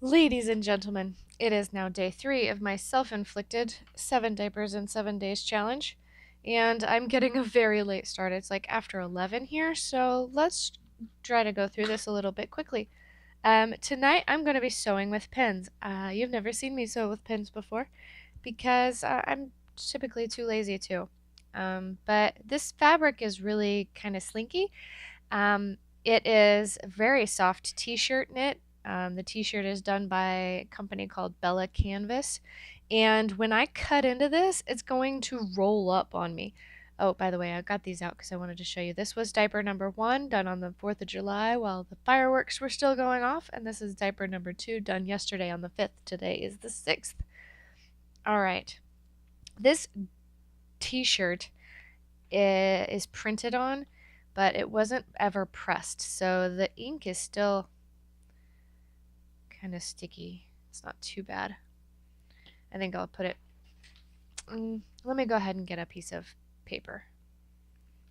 Ladies and gentlemen, it is now day 3 of my self-inflicted 7 diapers in 7 days challenge, and I'm getting a very late start. It's like after 11 here, so let's try to go through this a little bit quickly. Tonight I'm going to be sewing with pins. You've never seen me sew with pins before because I'm typically too lazy to. But this fabric is really kind of slinky. It is very soft t-shirt knit. The t-shirt is done by a company called Bella Canvas. And when I cut into this, it's going to roll up on me. Oh, by the way, I got these out because I wanted to show you. This was diaper number 1, done on the 4th of July while the fireworks were still going off. And this is diaper number 2, done yesterday on the 5th. Today is the 6th. All right. This t-shirt is printed on, but it wasn't ever pressed, so the ink is still kind of sticky. It's not too bad. I think I'll put it. Let me go ahead and get a piece of paper.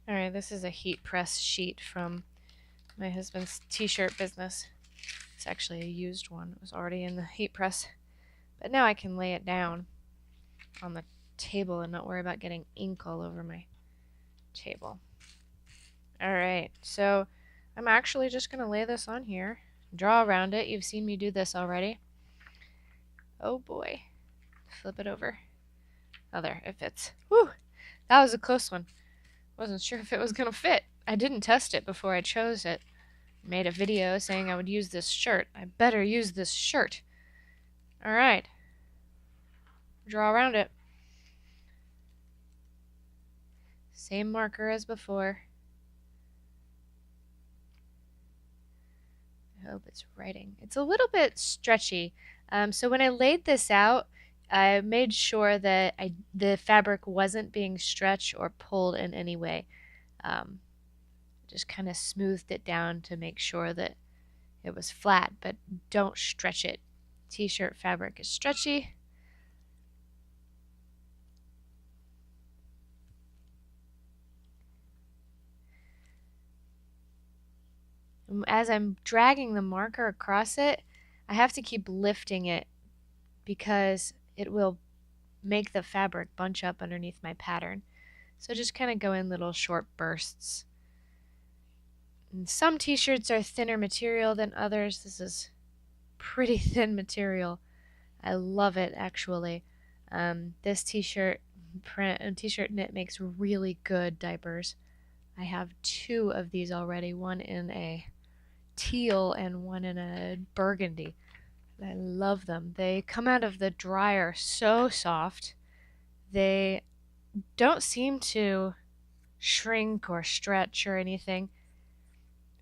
Alright, this is a heat press sheet from my husband's t-shirt business. It's actually a used one. It was already in the heat press. But now I can lay it down on the table and not worry about getting ink all over my table. Alright, so I'm actually just going to lay this on here, draw around it. You've seen me do this already. Oh boy. Flip it over. Oh, there, it fits. Whew! That was a close one. Wasn't sure if it was going to fit. I didn't test it before I chose it. Made a video saying I would use this shirt. I better use this shirt. Alright. Draw around it. Same marker as before. I hope it's writing. It's a little bit stretchy. So when I laid this out, I made sure that the fabric wasn't being stretched or pulled in any way. Just kind of smoothed it down to make sure that it was flat, but don't stretch it. T-shirt fabric is stretchy. As I'm dragging the marker across it, I have to keep lifting it because it will make the fabric bunch up underneath my pattern. So just kind of go in little short bursts. And some t-shirts are thinner material than others. This is pretty thin material. I love it, actually. This t-shirt knit makes really good diapers. I have 2 of these already, one in a teal and one in a burgundy. I love them. They come out of the dryer so soft. They don't seem to shrink or stretch or anything.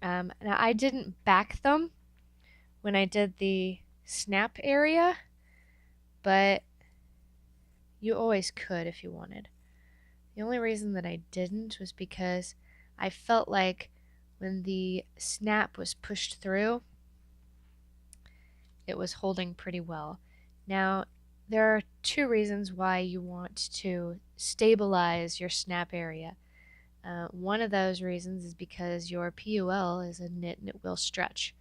Now I didn't back them when I did the snap area, but you always could if you wanted. The only reason that I didn't was because I felt like when the snap was pushed through, it was holding pretty well. Now, there are 2 reasons why you want to stabilize your snap area. One of those reasons is because your PUL is a knit and it will stretch,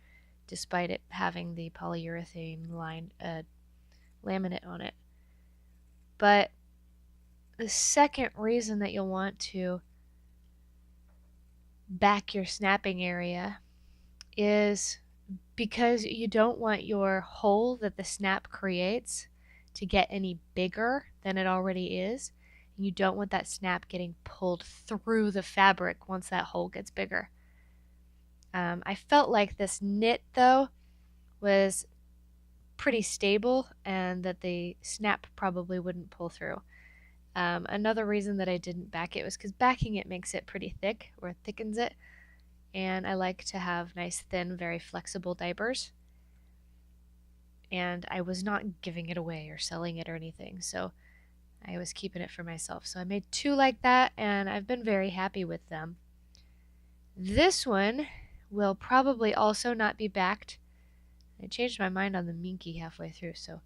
despite it having the polyurethane lined laminate on it. But the second reason that you'll want to back your snapping area is because you don't want your hole that the snap creates to get any bigger than it already is. And you don't want that snap getting pulled through the fabric once that hole gets bigger. I felt like this knit, though, was pretty stable and that the snap probably wouldn't pull through. Another reason that I didn't back it was because backing it makes it pretty thick, or thickens it. And I like to have nice, thin, very flexible diapers. And I was not giving it away or selling it or anything, so I was keeping it for myself. So I made 2 like that, and I've been very happy with them. This one will probably also not be backed. I changed my mind on the minky halfway through, so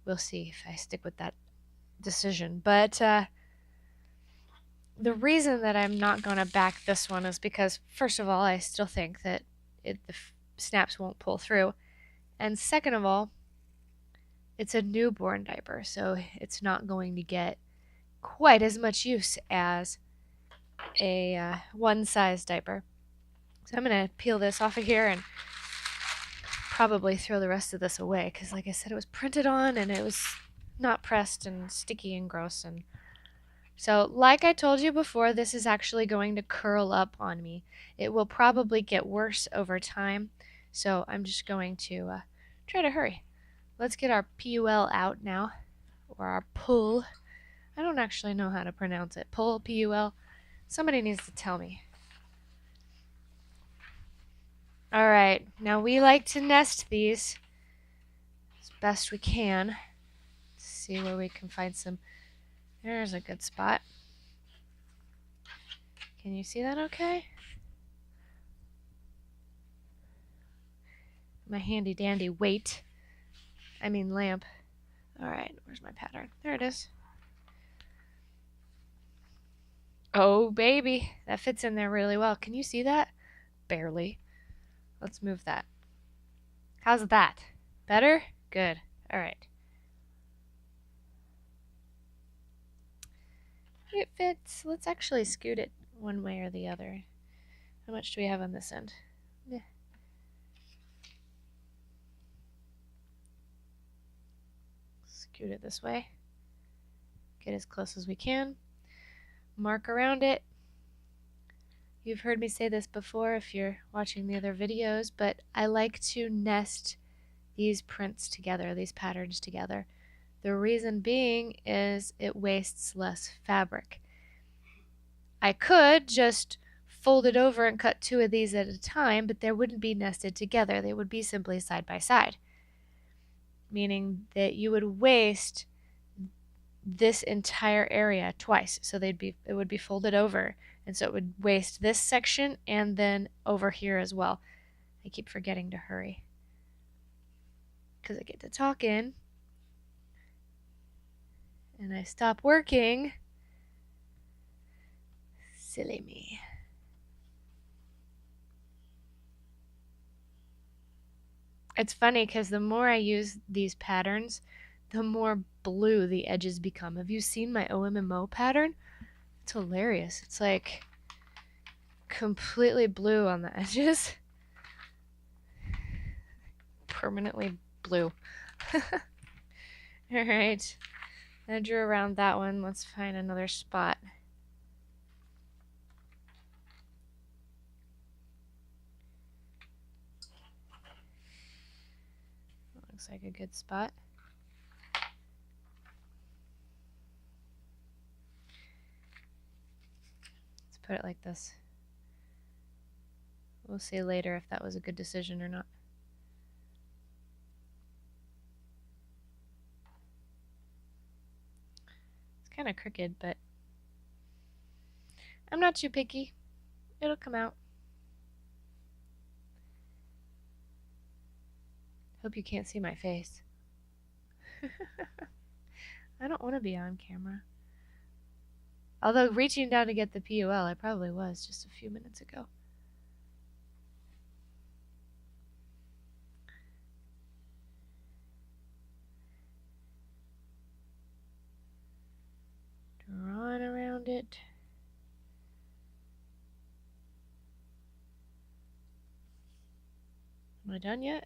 we'll see if I stick with that decision. But the reason that I'm not going to back this one is because, first of all, I still think that the snaps won't pull through. And second of all, it's a newborn diaper, so it's not going to get quite as much use as a one-size diaper. So I'm going to peel this off of here and probably throw the rest of this away because, like I said, it was printed on and it was not pressed and sticky and gross. And so, like I told you before, this is actually going to curl up on me. It will probably get worse over time, so I'm just going to try to hurry. Let's get our PUL out now, or our pull. I don't actually know how to pronounce it. Pull, PUL. Somebody needs to tell me. All right, now we like to nest these as best we can. Let's see where we can find some. There's a good spot. Can you see that okay? My handy dandy lamp. All right, where's my pattern? There it is. Oh, baby, that fits in there really well. Can you see that? Barely. Let's move that. How's that? Better? Good. All right. It fits. Let's actually scoot it one way or the other. How much do we have on this end? Yeah. Scoot it this way. Get as close as we can. Mark around it. You've heard me say this before if you're watching the other videos, but I like to nest these prints together, these patterns together. The reason being is it wastes less fabric. I could just fold it over and cut 2 of these at a time, but they wouldn't be nested together. They would be simply side by side, meaning that you would waste this entire area twice. So it would be folded over, and so it would waste this section and then over here as well. I keep forgetting to hurry because I get to talking and I stop working. Silly me. It's funny because the more I use these patterns, the more blue the edges become. Have you seen my OMMO pattern? It's hilarious. It's like completely blue on the edges. Permanently blue. Alright. I drew around that one. Let's find another spot. Looks like a good spot. Let's put it like this. We'll see later if that was a good decision or not. It's kind of crooked, but I'm not too picky. It'll come out. Hope you can't see my face. I don't want to be on camera. Although reaching down to get the PUL, I probably was just a few minutes ago. Drawing around it. Am I done yet?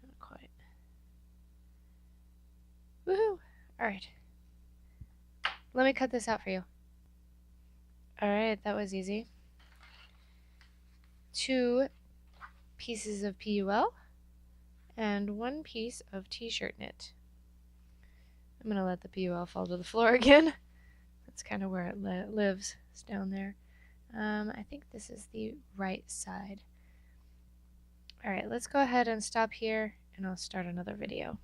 Not quite. Woohoo! Alright. Let me cut this out for you. Alright, that was easy. 2 pieces of PUL and 1 piece of t-shirt knit. I'm going to let the PUL fall to the floor again. That's kind of where it lives. It's down there. I think this is the right side. Alright, let's go ahead and stop here and I'll start another video.